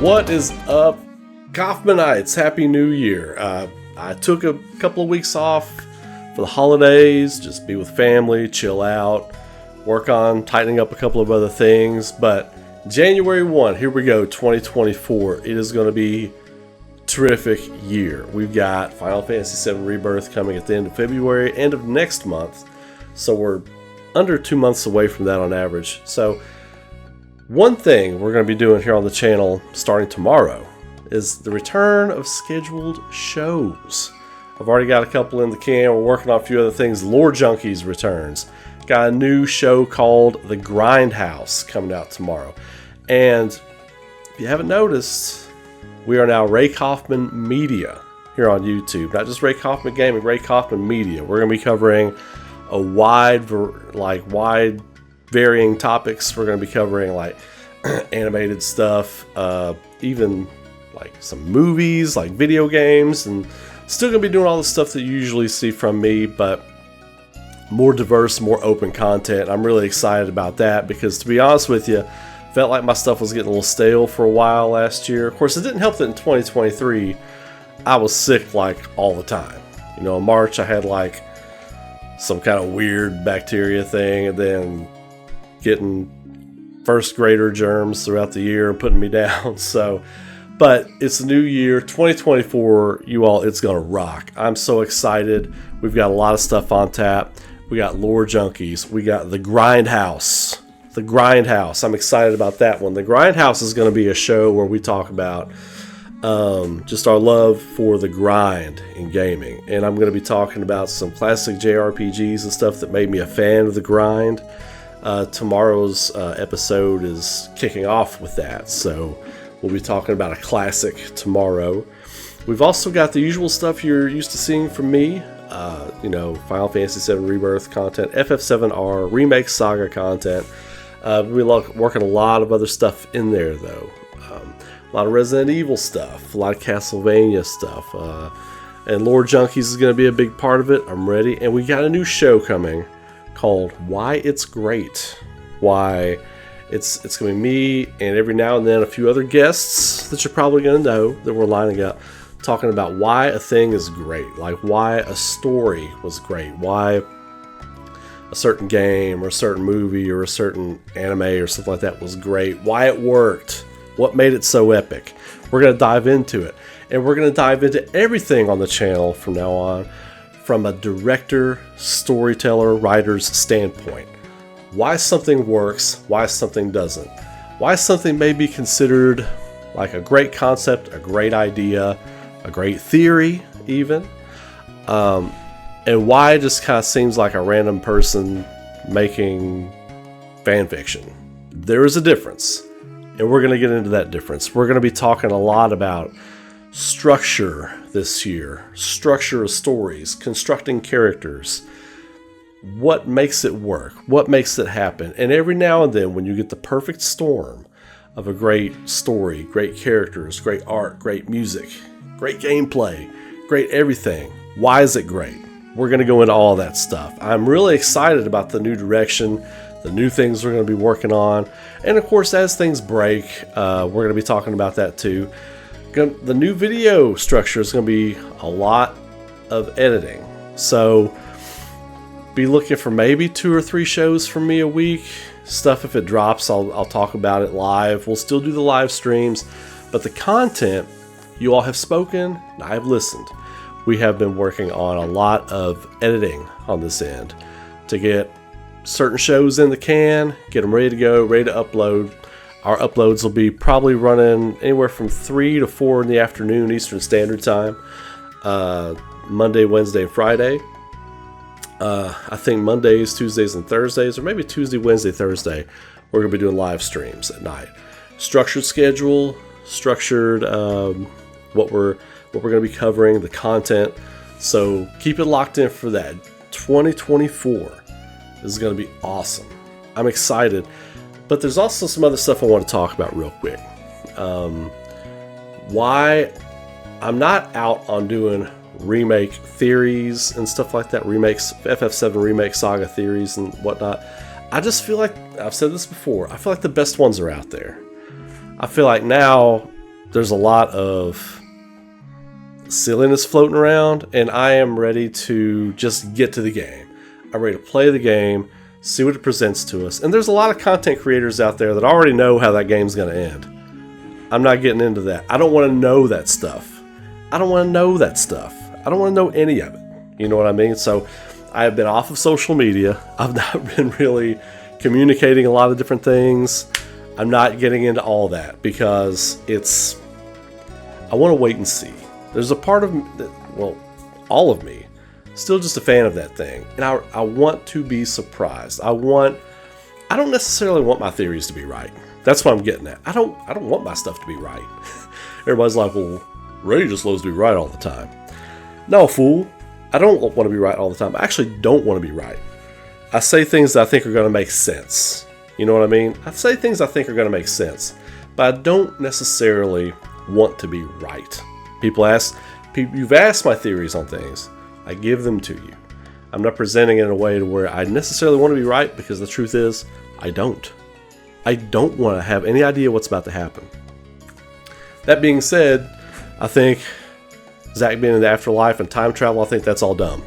What is up, Coffmanites? Happy New Year. I took a couple of weeks off for the holidays, just be with family, chill out, work on tightening up a couple of other things. But January 1, here we go, 2024. It is going to be a terrific year. We've got Final Fantasy VII Rebirth coming at the end of February, end of next month. So we're under 2 months away from that on average. So one thing we're going to be doing here on the channel starting tomorrow is the return of scheduled shows. I've already got a couple in the can. We're working on a few other things. Lore Junkies returns. Got a new show called The Grindhouse coming out tomorrow. And if you haven't noticed, we are now Ray Coffman Media here on YouTube. Not just Ray Coffman Gaming, Ray Coffman Media. We're going to be covering a wide varying topics. We're going to be covering like animated stuff, even like some movies, like video games, and still going to be doing all the stuff that you usually see from me, but more diverse, more open content. I'm really excited about that because, to be honest with you, felt like my stuff was getting a little stale for a while last year. Of course, it didn't help that in 2023 I was sick like all the time. You know, in March I had like some kind of weird bacteria thing, and then getting first grader germs throughout the year and putting me down. So, but it's a new year, 2024, you all, it's gonna rock. I'm so excited. We've got a lot of stuff on tap. We got Lore Junkies. We got The Grindhouse. The Grindhouse. I'm excited about that one. The Grindhouse is gonna be a show where we talk about just our love for the grind in gaming. And I'm gonna be talking about some classic JRPGs and stuff that made me a fan of the grind. Tomorrow's episode is kicking off with that, so we'll be talking about a classic tomorrow. We've also got the usual stuff you're used to seeing from me, Final Fantasy VII Rebirth content, FF7R, Remake Saga content. We're working a lot of other stuff in there, though. A lot of Resident Evil stuff, a lot of Castlevania stuff, and Lore Junkies is going to be a big part of it. I'm ready, and we got a new show coming called Why It's Great. Why it's going to be me and every now and then a few other guests that you're probably going to know that we're lining up, talking about why a thing is great, like why a story was great, why a certain game or a certain movie or a certain anime or something like that was great, why it worked, what made it so epic. We're going to dive into it, and we're going to dive into everything on the channel from now on from a director, storyteller, writer's standpoint. Why something works, why something doesn't. Why something may be considered like a great concept, a great idea, a great theory even. And why it just kind of seems like a random person making fan fiction. There is a difference, and we're going to get into that difference. We're going to be talking a lot about structure this year, structure of stories, constructing characters, what makes it work, what makes it happen. And every now and then when you get the perfect storm of a great story, great characters, great art, great music, great gameplay, great everything, why is it great? We're going to go into all that stuff. I'm really excited about the new direction, the new things we're going to be working on, and of course as things break, we're going to be talking about that too. The new video structure is going to be a lot of editing, so be looking for maybe 2 or 3 shows from me a week. Stuff, if it drops, I'll talk about it live. We'll still do the live streams, but the content, you all have spoken and I have listened. We have been working on a lot of editing on this end to get certain shows in the can, get them ready to go, ready to upload. Our uploads will be probably running anywhere from 3 to 4 in the afternoon Eastern Standard Time, Monday, Wednesday, and Friday. I think Mondays, Tuesdays, and Thursdays, or maybe Tuesday, Wednesday, Thursday, we're going to be doing live streams at night. Structured schedule, structured what we're going to be covering, the content. So keep it locked in for that. 2024 is going to be awesome. I'm excited. But there's also some other stuff I want to talk about real quick. Why I'm not out on doing remake theories and stuff like that, remakes, FF7 remake saga theories and whatnot. I just feel like, I've said this before, I feel like the best ones are out there. I feel like now there's a lot of silliness floating around, and I am ready to just get to the game. I'm ready to play the game, see what it presents to us. And there's a lot of content creators out there that already know how that game's going to end. I'm not getting into that. I don't want to know that stuff. I don't want to know that stuff. I don't want to know any of it. You know what I mean? So I have been off of social media. I've not been really communicating a lot of different things. I'm not getting into all that because I want to wait and see. There's a part of me all of me, still just a fan of that thing. And I want to be surprised. I don't necessarily want my theories to be right. That's what I'm getting at. I don't want my stuff to be right. Everybody's like, well, Ray just loves to be right all the time. No, fool. I don't want to be right all the time. I actually don't want to be right. I say things that I think are going to make sense. You know what I mean? I say things I think are going to make sense. But I don't necessarily want to be right. You've asked my theories on things. I give them to you. I'm not presenting it in a way to where I necessarily want to be right, because the truth is, I don't. I don't want to have any idea what's about to happen. That being said, I think Zach being in the afterlife and time travel, I think that's all dumb.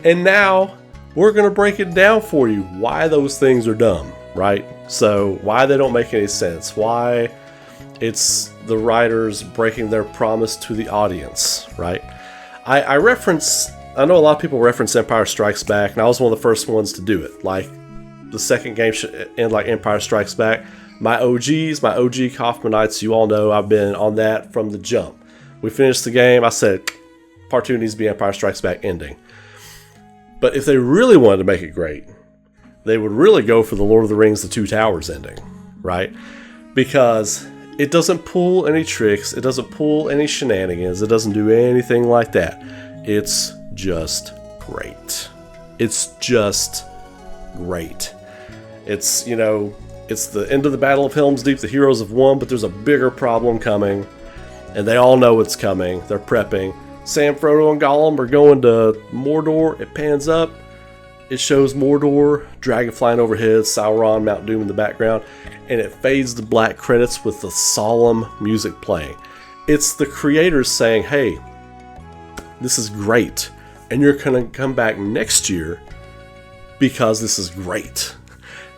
And now we're going to break it down for you why those things are dumb, right? So why they don't make any sense, why it's the writers breaking their promise to the audience, right? I know a lot of people reference Empire Strikes Back, and I was one of the first ones to do it. Like, the second game should end like Empire Strikes Back. My OG Coffmanites, you all know I've been on that from the jump. We finished the game, I said, part 2 needs to be Empire Strikes Back ending. But if they really wanted to make it great, they would really go for the Lord of the Rings The Two Towers ending, right? Because it doesn't pull any tricks, it doesn't pull any shenanigans, it doesn't do anything like that. It's just great. It's just great. It's, it's the end of the Battle of Helm's Deep, the heroes have won, but there's a bigger problem coming, and they all know it's coming. They're prepping. Sam, Frodo, and Gollum are going to Mordor. It pans up. It shows Mordor, dragon flying overhead, Sauron, Mount Doom in the background, and it fades to black credits with the solemn music playing. It's the creators saying, hey, this is great, and you're going to come back next year because this is great.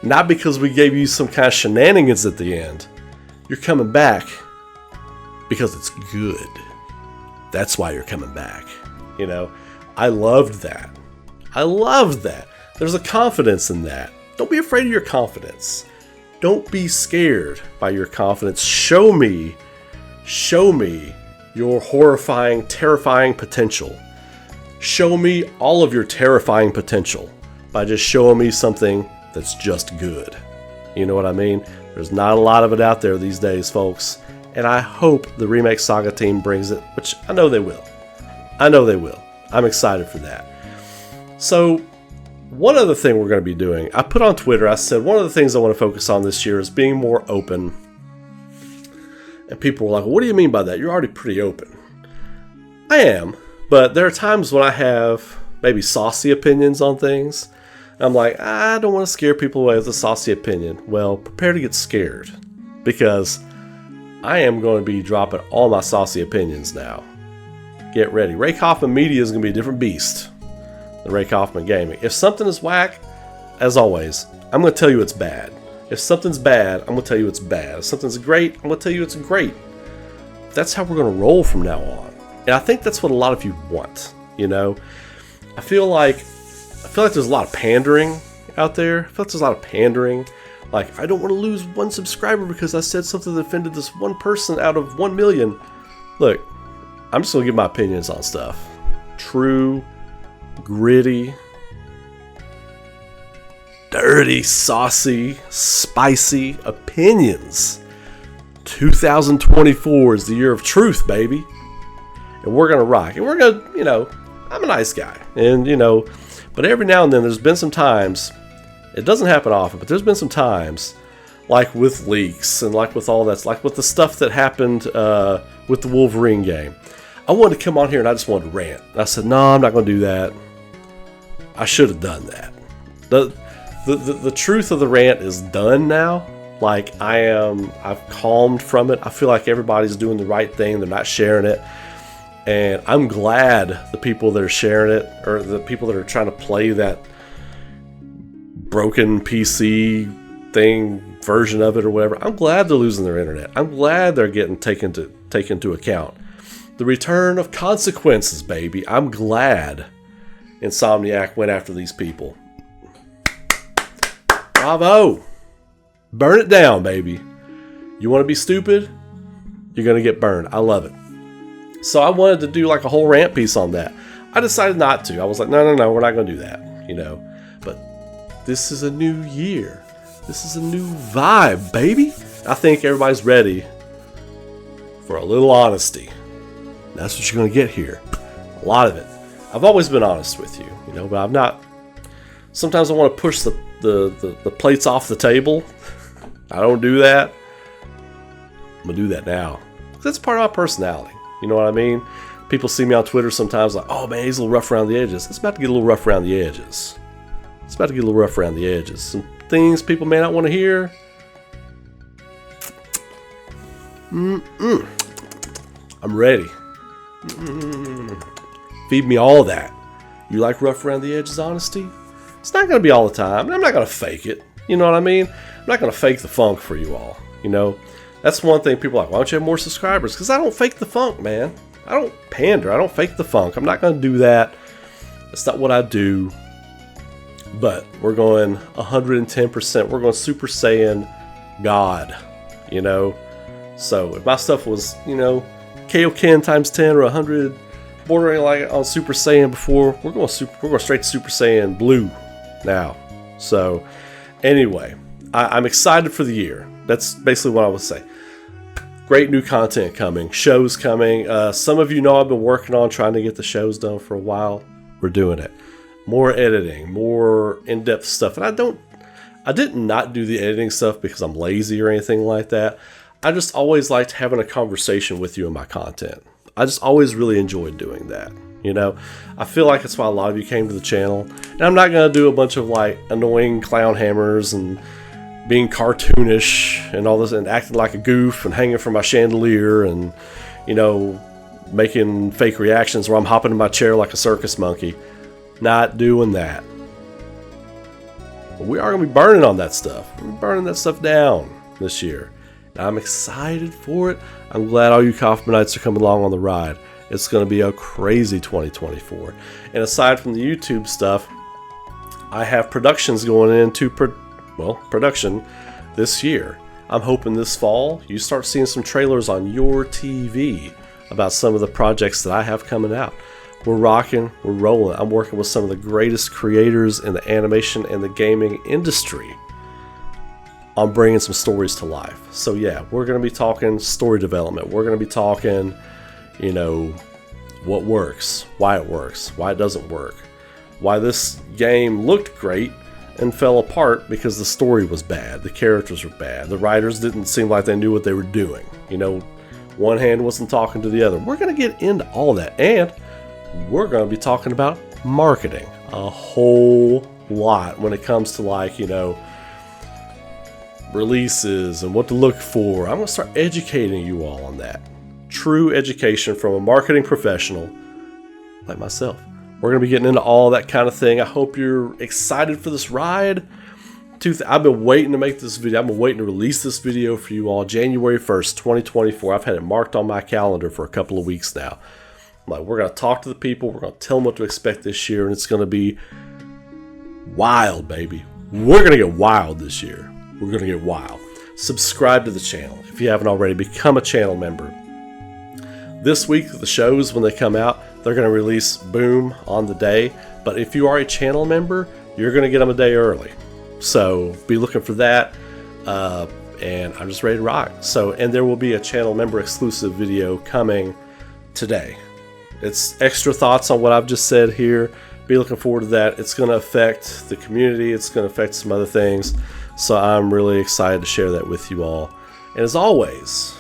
Not because we gave you some kind of shenanigans at the end. You're coming back because it's good. That's why you're coming back. I loved that. I loved that. There's a confidence in that. Don't be afraid of your confidence. Don't be scared by your confidence. Show me your horrifying, terrifying potential. Show me all of your terrifying potential by just showing me something that's just good. You know what I mean? There's not a lot of it out there these days, folks. And I hope the Remake Saga team brings it, which I know they will. I'm excited for that. So, one other thing we're going to be doing, I put on Twitter, I said one of the things I want to focus on this year is being more open. And people were like, well, what do you mean by that? You're already pretty open. I am, but there are times when I have maybe saucy opinions on things. I'm like, I don't want to scare people away with a saucy opinion. Well, prepare to get scared, because I am going to be dropping all my saucy opinions now. Get ready. Ray Coffman Media is going to be a different beast than Ray Coffman Gaming. If something is whack, as always, I'm going to tell you it's bad. If something's bad, I'm going to tell you it's bad. If something's great, I'm going to tell you it's great. That's how we're going to roll from now on. And I think that's what a lot of you want. I feel like there's a lot of pandering out there. I feel like there's a lot of pandering. Like, I don't want to lose one subscriber because I said something that offended this one person out of 1 million. Look, I'm just going to give my opinions on stuff. True, gritty, dirty, saucy, spicy opinions. 2024 is the year of truth, baby. And we're going to rock. And we're going to, I'm a nice guy. And, but every now and then there's been some times, it doesn't happen often, but there's been some times, like with leaks and like with all that, like with the stuff that happened with the Wolverine game. I wanted to come on here and I just wanted to rant. And I said, no, I'm not going to do that. I should have done that. The truth of the rant is done now. Like I've calmed from it. I feel like everybody's doing the right thing. They're not sharing it. And I'm glad the people that are sharing it, or the people that are trying to play that broken PC thing version of it or whatever, I'm glad they're losing their internet. I'm glad they're getting taken into account. The return of consequences, baby. I'm glad Insomniac went after these people. Bravo. Burn it down, baby. You want to be stupid? You're going to get burned. I love it. So I wanted to do like a whole rant piece on that. I decided not to. I was like, no, we're not going to do that, you know. But this is a new year. This is a new vibe, baby. I think everybody's ready for a little honesty. That's what you're going to get here. A lot of it. I've always been honest with you, you know, but I'm not. Sometimes I want to push the plates off the table. I don't do that. I'm going to do that now. That's part of my personality. You know what I mean? People see me on Twitter sometimes like, oh man, he's a little rough around the edges. It's about to get a little rough around the edges. It's about to get a little rough around the edges. Some things people may not want to hear. I'm ready. Feed me all that. You like rough around the edges honesty? It's not going to be all the time. I'm not going to fake it. You know what I mean? I'm not going to fake the funk for you all. You know? That's one thing people are like, why don't you have more subscribers? Because I don't fake the funk, man. I don't pander. I don't fake the funk. I'm not going to do that. That's not what I do. But we're going 110%. We're going Super Saiyan God. You know? So if my stuff was, you know, Kaioken times 10 or 100, bordering like on Super Saiyan before, we're going straight to Super Saiyan Blue now. So anyway, I'm excited for the year. That's basically what I would say. Great new content coming, shows coming. Some of you know I've been working on trying to get the shows done for a while. We're doing it. More editing, more in-depth stuff. And I did not do the editing stuff because I'm lazy or anything like that. I just always liked having a conversation with you in my content. I just always really enjoyed doing that. You know, I feel like that's why a lot of you came to the channel. And I'm not going to do a bunch of like annoying clown hammers and being cartoonish and all this and acting like a goof and hanging from my chandelier and, you know, making fake reactions where I'm hopping in my chair like a circus monkey. Not doing that. But we are going to be burning on that stuff. We're burning that stuff down this year. And I'm excited for it. I'm glad all you Coffmanites are coming along on the ride. It's going to be a crazy 2024. And aside from the YouTube stuff, I have productions going into production this year. I'm hoping this fall you start seeing some trailers on your TV about some of the projects that I have coming out. We're rocking, we're rolling. I'm working with some of the greatest creators in the animation and the gaming industry on bringing some stories to life. So yeah, we're going to be talking story development. We're going to be talking, you know, what works, why it doesn't work, why this game looked great and fell apart because the story was bad, the characters were bad, the writers didn't seem like they knew what they were doing. You know, one hand wasn't talking to the other. We're going to get into all that, and we're going to be talking about marketing a whole lot when it comes to, like, you know, releases and what to look for. I'm going to start educating you all on that. True education from a marketing professional like myself. We're going to be getting into all that kind of thing. I hope you're excited for this ride. I've been waiting to make this video. I've been waiting to release this video for you all. January 1st, 2024. I've had it marked on my calendar for a couple of weeks now. I'm like, we're going to talk to the people. We're going to tell them what to expect this year. And it's going to be wild, baby. We're going to get wild this year. We're going to get wild. Subscribe to the channel if you haven't already. Become a channel member. This week, the shows, when they come out, they're going to release boom on the day. But if you are a channel member, you're going to get them a day early. So be looking for that. And I'm just ready to rock. So, and there will be a channel member exclusive video coming today. It's extra thoughts on what I've just said here. Be looking forward to that. It's going to affect the community. It's going to affect some other things. So I'm really excited to share that with you all. And as always,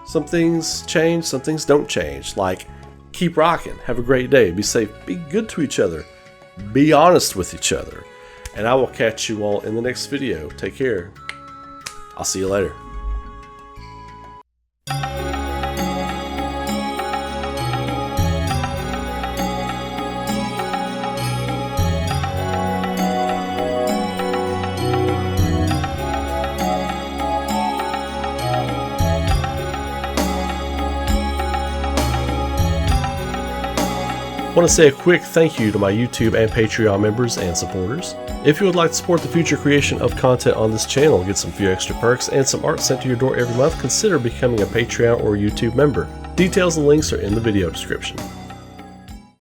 some things change, some things don't change. Like, keep rocking. Have a great day. Be safe. Be good to each other. Be honest with each other. And I will catch you all in the next video. Take care. I'll see you later. I want to say a quick thank you to my YouTube and Patreon members and supporters. If you would like to support the future creation of content on this channel, get some few extra perks and some art sent to your door every month, consider becoming a Patreon or YouTube member. Details and links are in the video description.